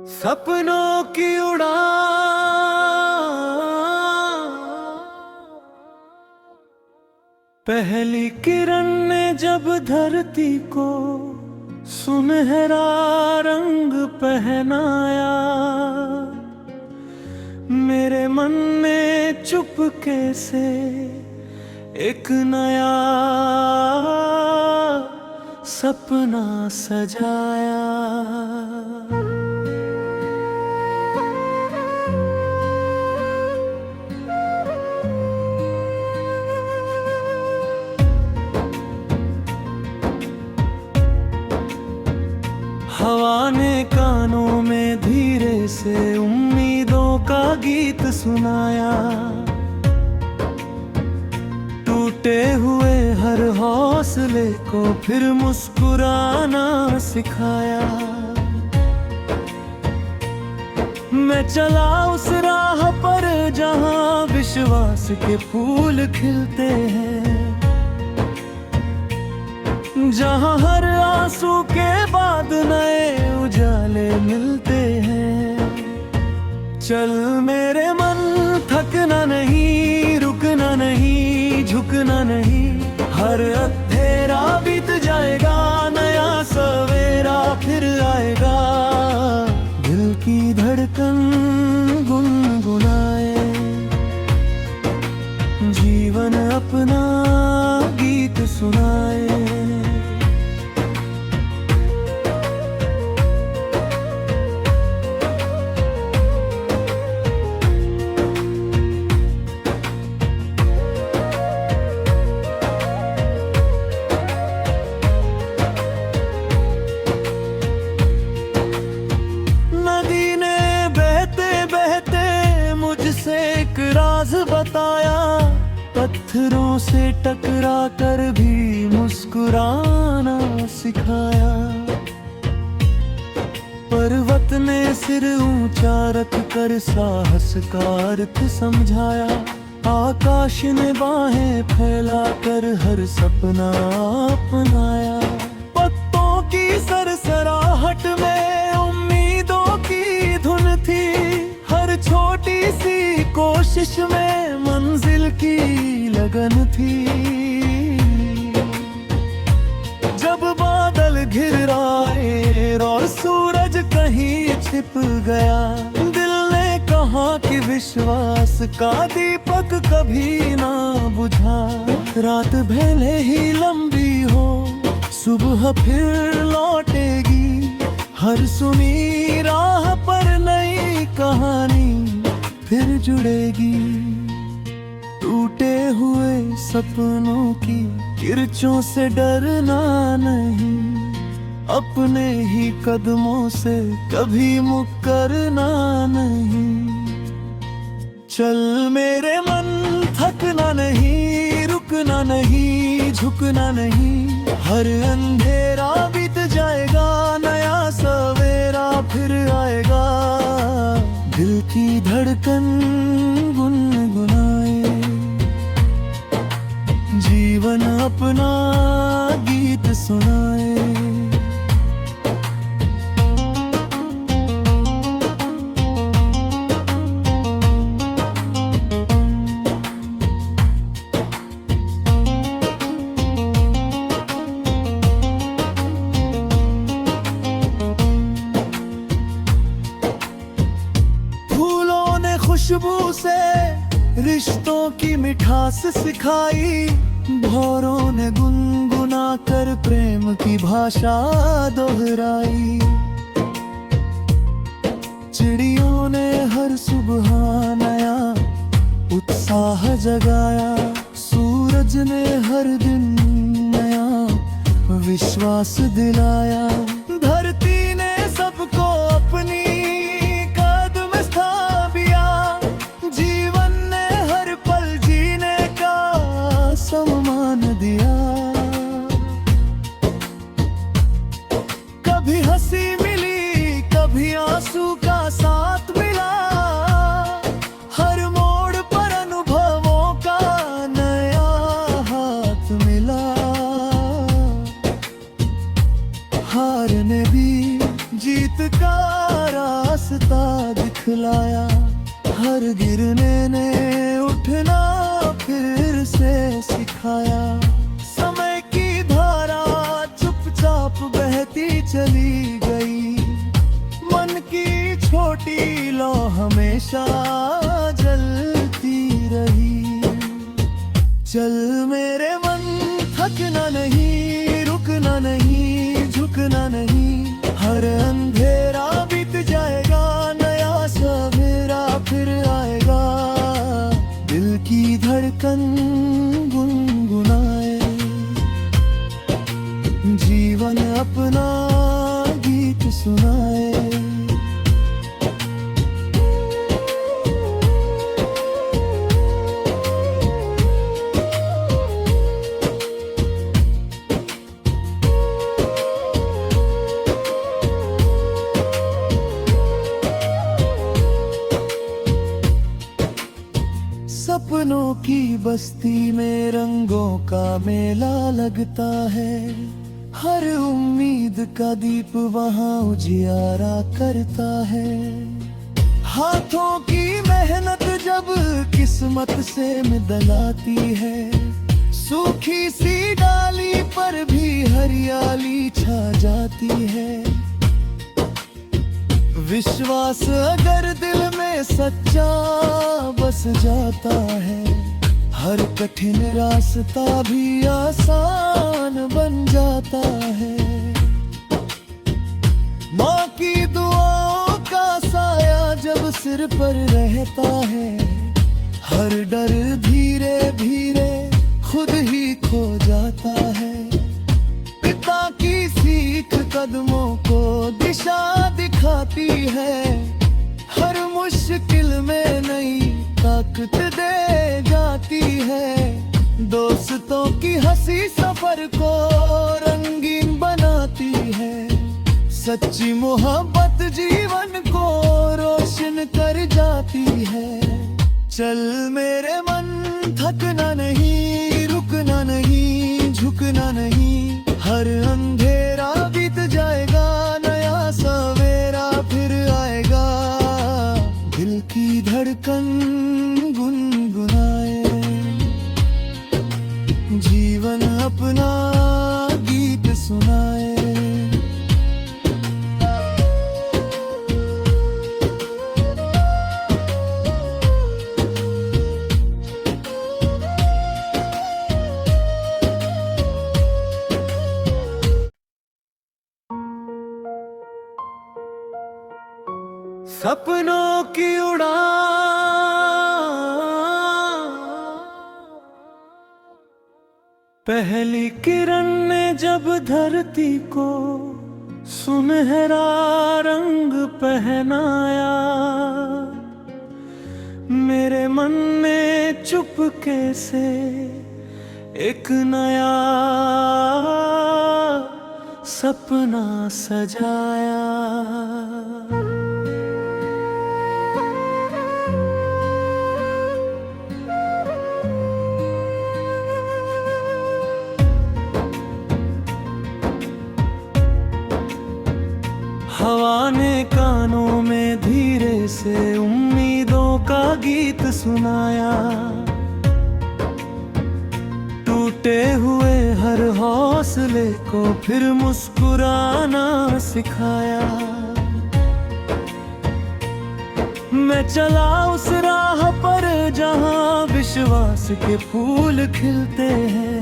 सपनों की उड़ान, पहली किरण ने जब धरती को सुनहरा रंग पहनाया, मेरे मन में चुपके से एक नया सपना सजाया। हवा ने कानों में धीरे से उम्मीदों का गीत सुनाया, टूटे हुए हर हौसले को फिर मुस्कुराना सिखाया। मैं चला उस राह पर जहां विश्वास के फूल खिलते हैं, जहां हर आंसू के बाद नए उजाले मिलते हैं। चल मेरे मन, थकना नहीं, रुकना नहीं, झुकना नहीं, हर अंधेरा बीत जाएगा, नया सवेरा फिर आएगा। दिल की धड़कन गुनगुनाए, जीवन अपना गीत सुनाए। एक राज बताया, पत्थरों से टकरा कर भी मुस्कुराना सिखाया। पर्वत ने सिर ऊंचा रख कर साहस का अर्थ समझाया, आकाश ने बाहें फैला कर हर सपना अपनाया। पत्तों की सरसराहट में उम्मीदों की धुन थी, हर छोटी सी कोशिश में मंजिल की लगन थी। जब बादल घिर आए और सूरज कहीं छिप गया, दिल ने कहा कि विश्वास का दीपक कभी ना बुझा। रात भले ही लंबी हो, सुबह फिर लौटेगी, हर सुनी राह पर नई कहानी फिर जुड़ेगी। टूटे हुए सपनों की किरचों से डरना नहीं, अपने ही कदमों से कभी मुकरना नहीं। चल मेरे मन, थकना नहीं, रुकना नहीं, झुकना नहीं, हर अंधेरा बीत जाएगा, नया सवेरा फिर आएगा। दिल की धड़कन गुनगुनाए, जीवन अपना गीत सुनाए। खुशबू से रिश्तों की मिठास सिखाई, भौरों ने गुनगुना कर प्रेम की भाषा दोहराई। चिड़ियों ने हर सुबह नया उत्साह जगाया, सूरज ने हर दिन नया विश्वास दिलाया। धरती ने सबको अपनी सम्मान दिया। कभी हंसी मिली, कभी आंसू का साथ मिला, हर मोड़ पर अनुभवों का नया हाथ मिला। हार ने भी जीत का रास्ता रास्ता दिखलाया। हर गिरने ने उठना फिर से सिखाया। समय की धारा चुपचाप बहती चली गई। मन की छोटी लौ हमेशा जलती रही। चल मेरे मन, थकना नहीं, रुकना नहीं, झुकना नहीं। हर अंधेरा बीत जाएगा, नया सवेरा फिर आएगा। दिल की धड़कन गुनगुनाए, जीवन अपना गीत सुनाए। सपनों की बस्ती में रंगों का मेला लगता है। हर उम्मीद का दीप वहाँ उजियारा करता है। हाथों की मेहनत जब किस्मत से मिलाती है। सूखी सी डाली पर भी हरियाली छा जाती है। विश्वास अगर दिल में सच्चा बस जाता है। हर कठिन रास्ता भी आसान बन जाता है। माँ की दुआओं का साया जब सिर पर रहता है। हर डर धीरे धीरे खुद ही खो जाता है। पिता की सीख कदमों को दिशा दिखाती है। हर मुश्किल में नई ताकत दे जाती है। दोस्तों की हंसी सफर को रंगीन बनाती है। सच्ची मोहब्बत जीवन को रोशन कर जाती है। चल मेरे मन, थकना नहीं, रुकना नहीं, झुकना नहीं। हर अंधेरा बीत जाएगा, नया सवेरा फिर आएगा। दिल की धड़कन गुनगुनाए, जीवन अपना गीत सुनाए। सपनों की उड़ान, पहली किरण ने जब धरती को सुनहरा रंग पहनाया। मेरे मन ने चुपके से एक नया सपना सजाया। हवा ने कानों में धीरे से उम्मीदों का गीत सुनाया। टूटे हुए हर हौसले को फिर मुस्कुराना सिखाया। मैं चला उस राह पर जहां विश्वास के फूल खिलते हैं।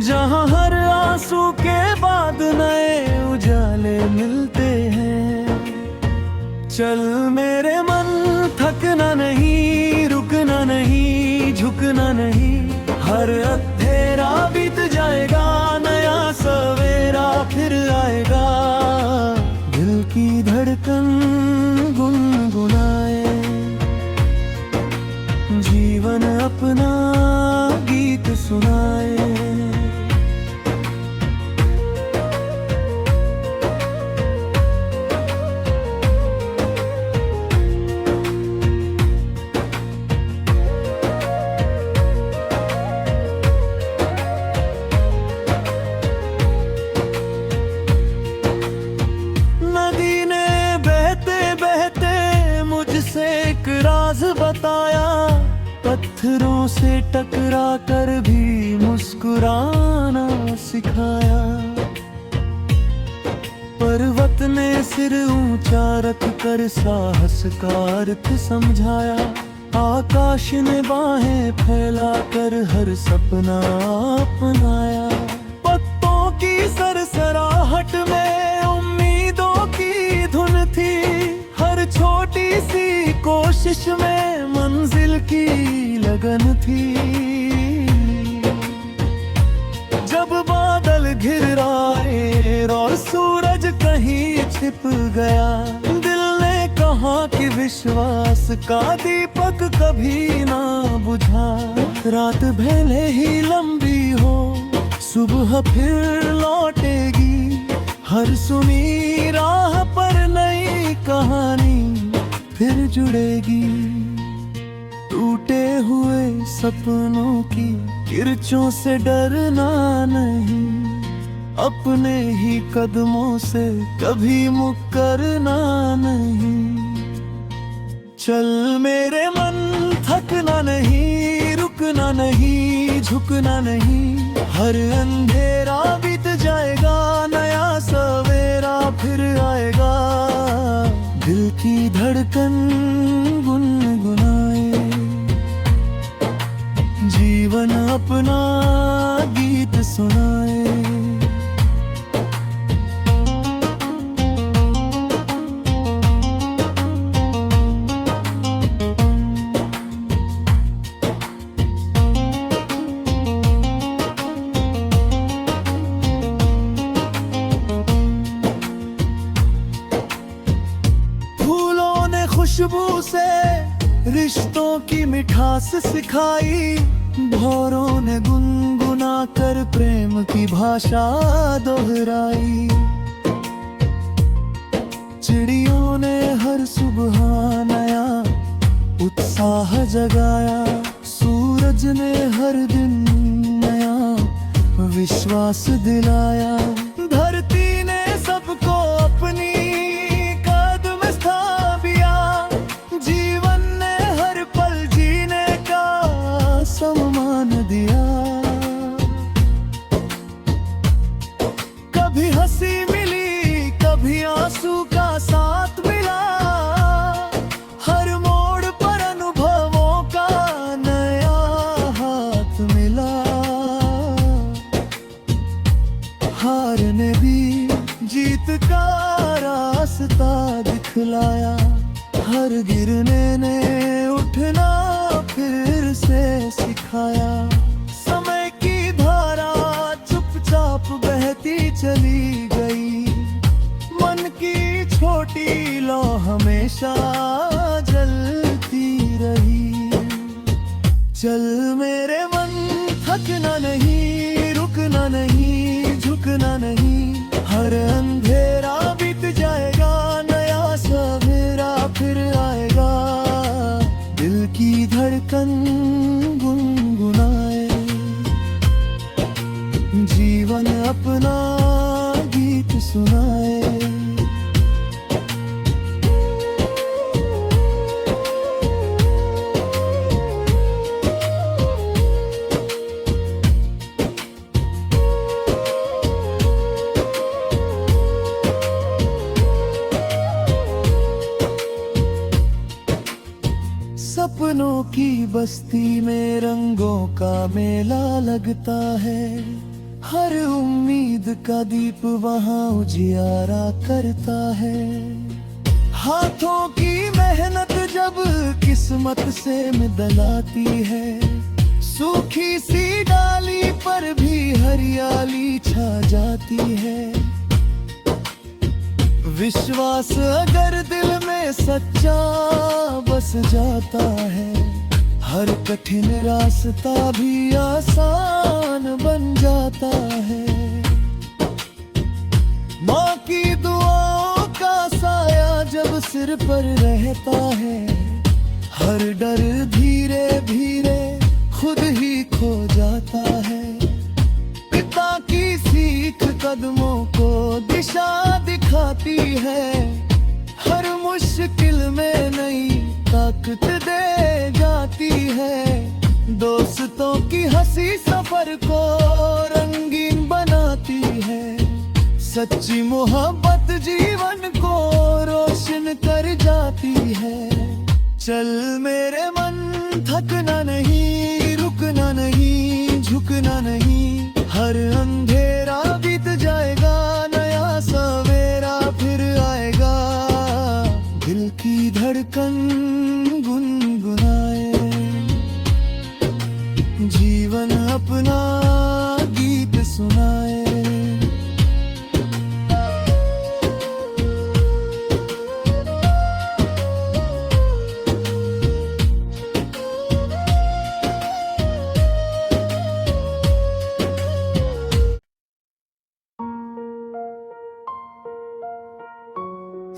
जहां हर आंसू के बाद नए उजाले मिलते हैं। चल मेरे मन, थकना नहीं, रुकना नहीं, झुकना नहीं। हर अंधेरा बीत जाएगा, नया सवेरा फिर आएगा। दिल की धड़कन गुनगुनाए, जीवन अपना गीत सुनाए। से टकरा कर भी मुस्कुराना सिखाया। पर्वत ने सिर ऊंचा रख कर साहस का अर्थ समझाया। आकाश ने बाहें फैला कर हर सपना अपनाया। पत्तों की सरसराहट में उम्मीदों की धुन थी। हर छोटी सी कोशिश में मंजिल की लगन थी। जब बादल घिर आए और सूरज कहीं छिप गया, दिल ने कहा कि विश्वास का दीपक कभी ना बुझा। रात भले ही लंबी हो, सुबह फिर लौटेगी। हर सुनी राह पर नई कहानी फिर जुड़ेगी। टूटे हुए सपनों की किरचों से डरना नहीं, अपने ही कदमों से कभी मुकरना नहीं। चल मेरे मन, थकना नहीं, रुकना नहीं, झुकना नहीं। हर अंधेरा बीत जाएगा, नया सवेरा फिर आएगा। दिल की धड़कन गुनगुनाए, जीवन अपना गीत सुनाए। खुशबू से रिश्तों की मिठास सिखाई। भौरों ने गुनगुना कर प्रेम की भाषा दोहराई। चिड़ियों ने हर सुबह नया उत्साह जगाया। सूरज ने हर दिन नया विश्वास दिलाया। धरती ने सबको अपनी सम्मान दिया। कभी हंसी मिली, कभी आंसू का साथ मिला। हर मोड़ पर अनुभवों का नया हाथ मिला। हार ने भी जीत का रास्ता दिखलाया। हर गिरने ने उठना फिर से सिखाया। समय की धारा चुपचाप बहती चली गई। मन की छोटी लौ हमेशा जलती रही। चल मेरे मन, थकना नहीं, रुकना नहीं, झुकना नहीं। हर अंधेरा बीत जाएगा, नया सवेरा फिर आएगा। दिल की धड़कन गुनगुनाए, जीवन अपना गीत सुनाए। सपनों की बस्ती में रंगों का मेला लगता है। हर उम्मीद का दीप वहाँ उजियारा करता है। हाथों की मेहनत जब किस्मत से मिलाती है, सूखी सी डाली पर भी हरियाली छा जाती है। विश्वास अगर दिल में सच्चा बस जाता है, हर कठिन रास्ता भी आसान बन जाता है। माँ की दुआओं का साया जब सिर पर रहता है, हर डर धीरे धीरे खुद ही खो जाता है। पिता की सीख कदमों को दिशा दिखाती है, हर मुश्किल में नई ताकत दे जाती है। दोस्तों की हंसी सफर को रंगीन बनाती है। सच्ची मोहब्बत जीवन को रोशन कर जाती है। चल मेरे मन, थकना नहीं, रुकना नहीं, झुकना नहीं। हर अंधेरा बीत जाएगा, नया सवेरा फिर आएगा। दिल की धड़कन गुनगुनाए, जीवन अपना गीत सुनाए।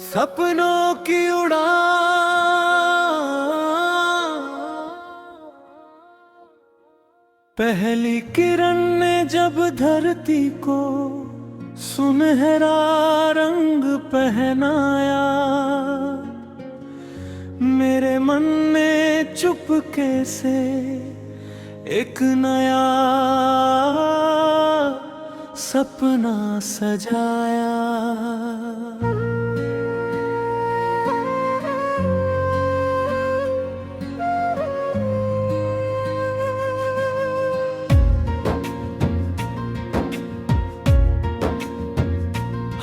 सपनों की उड़ान, पहली किरण ने जब धरती को सुनहरा रंग पहनाया, मेरे मन में चुपके से एक नया सपना सजाया।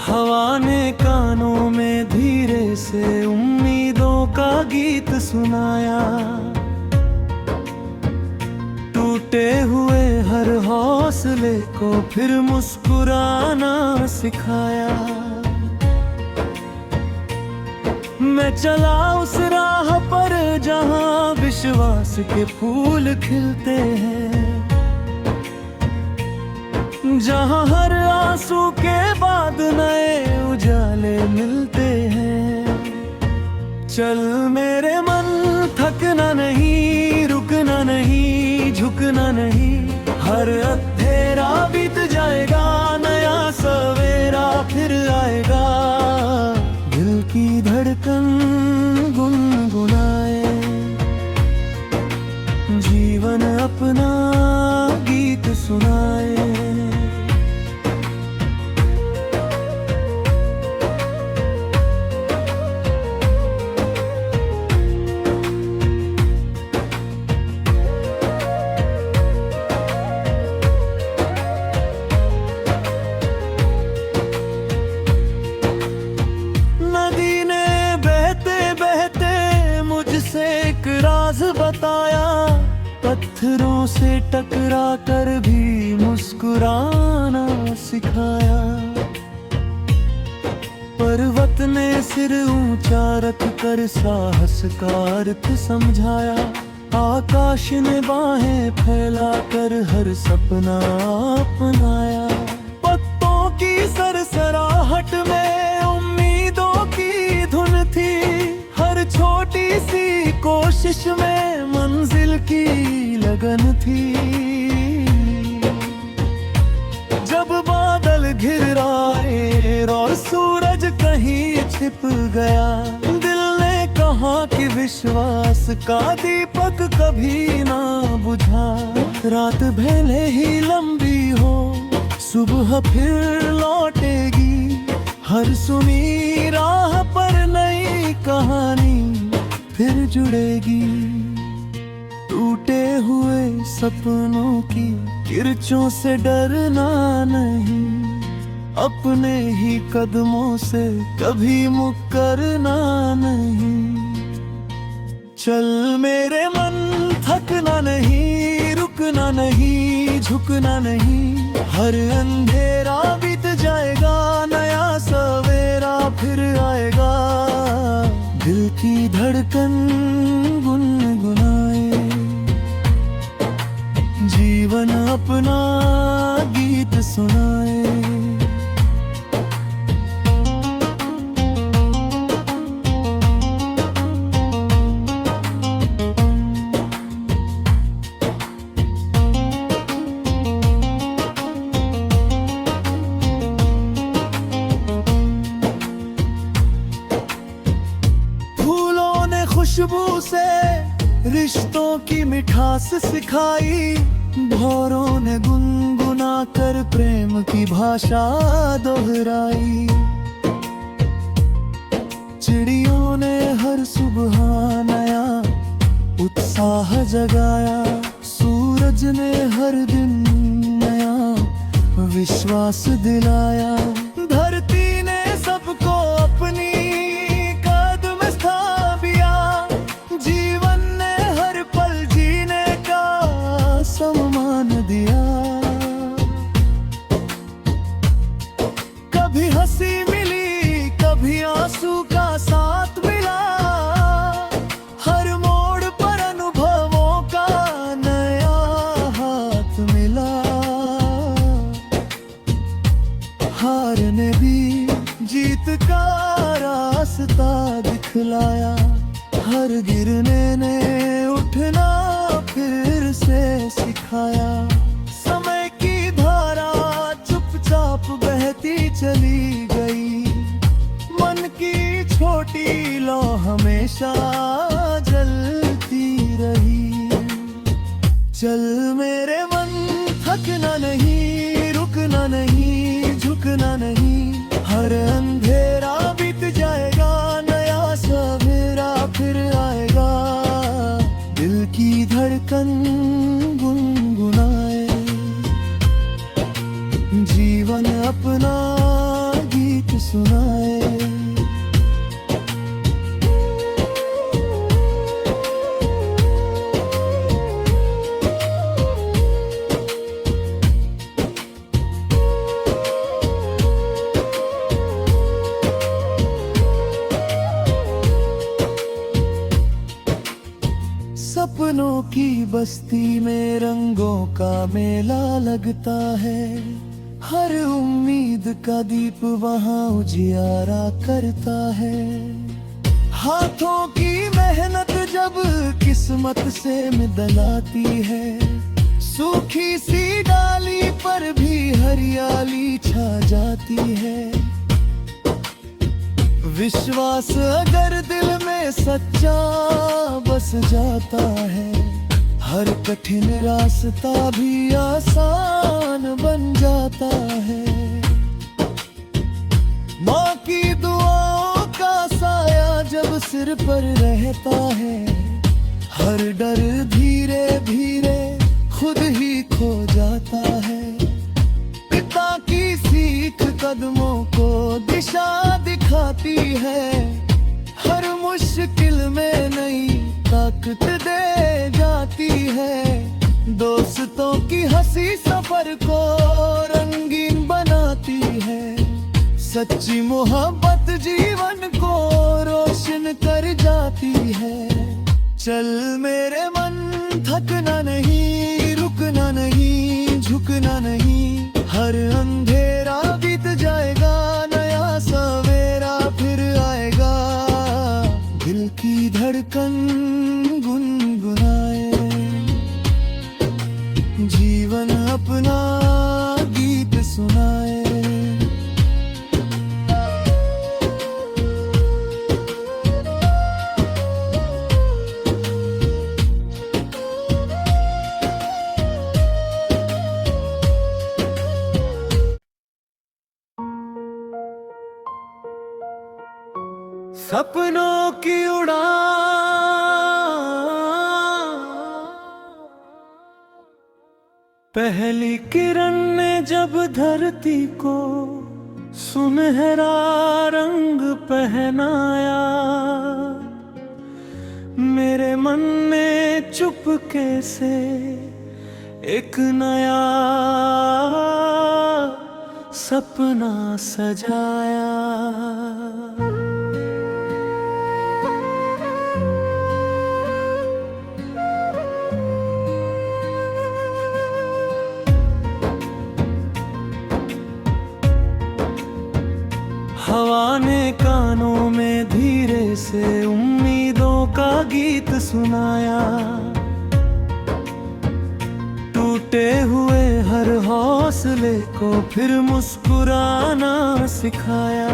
हवा ने कानों में धीरे से उम्मीदों का गीत सुनाया। टूटे हुए हर हौसले को फिर मुस्कुराना सिखाया। मैं चला उस राह पर जहां विश्वास के फूल खिलते हैं, जहां हर आंसू के बाद नए उजाले मिलते हैं। चल मेरे मन, थकना नहीं, रुकना नहीं, झुकना नहीं। हर अंधेरा बीत जाएगा, नया सवेरा फिर आएगा। दिल की धड़कन गुनगुनाए, जीवन अपना गीत सुनाए। एक राज बताया, पत्थरों से टकरा कर भी मुस्कुराना सिखाया। पर्वत ने सिर ऊंचा रख कर साहस का अर्थ समझाया। आकाश ने बाहें फैला कर हर सपना अपनाया। पत्तों की सरसराहट में उम्मीदों की धुन थी। हर छोटी सी कोशिश में मंजिल की लगन थी। जब बादल घिर आए और सूरज कहीं छिप गया, दिल ने कहा कि विश्वास का दीपक कभी ना बुझा। रात भले ही लंबी हो, सुबह फिर लौटेगी। हर सुनी राह पर नई कहानी फिर जुड़ेगी। टूटे हुए सपनों की किरचों से डरना नहीं, अपने ही कदमों से कभी मुकरना नहीं। चल मेरे मन, थकना नहीं, रुकना नहीं, झुकना नहीं। हर अंधेरा बीत जाएगा, नया सवेरा फिर आएगा। दिल की धड़कन गुनगुनाए, जीवन अपना गीत सुनाए। खुशबू से रिश्तों की मिठास सिखाई, भौरों ने गुनगुना कर प्रेम की भाषा दोहराई। चिड़ियों ने हर सुबह नया उत्साह जगाया, सूरज ने हर दिन नया विश्वास दिलाया। धरती ने सबको अपनी कदम स्थापिया, जीवन ने हर पल जीने का सम्मान दिया। कभी हंसी मिली, कभी आंसू का साथ मिला, हर मोड़ पर अनुभवों का नया हाथ मिला। हार ने भी जीत का रास्ता दिखलाया, हर गिरने ने उठना फिर से सिखाया। समय की धारा चुपचाप बहती चली गई, मन की छोटी लौ हमेशा जलती रही। चल मेरे मन, थकना नहीं, रुकना नहीं, झुकना नहीं, हर अंधेरा बीत जाएगा, नया सवेरा फिर आएगा। दिल की धड़कन गुनगुनाए, जीवन अपना गीत सुनाए। सपनों की बस्ती में रंगों का मेला लगता है, हर उम्मीद का दीप वहाँ उजियारा करता है। हाथों की मेहनत जब किस्मत से मिलाती है, सूखी सी डाली पर भी हरियाली छा जाती है। विश्वास अगर दिल में सच्चा बस जाता है, हर कठिन रास्ता भी आसान बन जाता है। माँ की दुआओं का साया जब सिर पर रहता है, हर डर धीरे धीरे खुद ही खो जाता है। पिता की सीख कदमों को दिशा दिखाती है, हर मुश्किल में नई ताकत दे जाती है। दोस्तों की हंसी सफर को रंगीन बनाती है, सच्ची मोहब्बत जीवन को रोशन कर जाती है। चल मेरे मन, थकना नहीं, रुकना नहीं, झुकना नहीं, हर अंधेरा बीत जाएगा, नया सवेरा फिर आएगा। दिल की धड़कन गुनगुनाए, जीवन अपना गीत सुनाए। सपनों की उड़ान, पहली किरण ने जब धरती को सुनहरा रंग पहनाया, मेरे मन ने चुपके से एक नया सपना सजाया। हवा ने कानों में धीरे से उम्मीदों का गीत सुनाया, टूटे हुए हर हौसले को फिर मुस्कुराना सिखाया।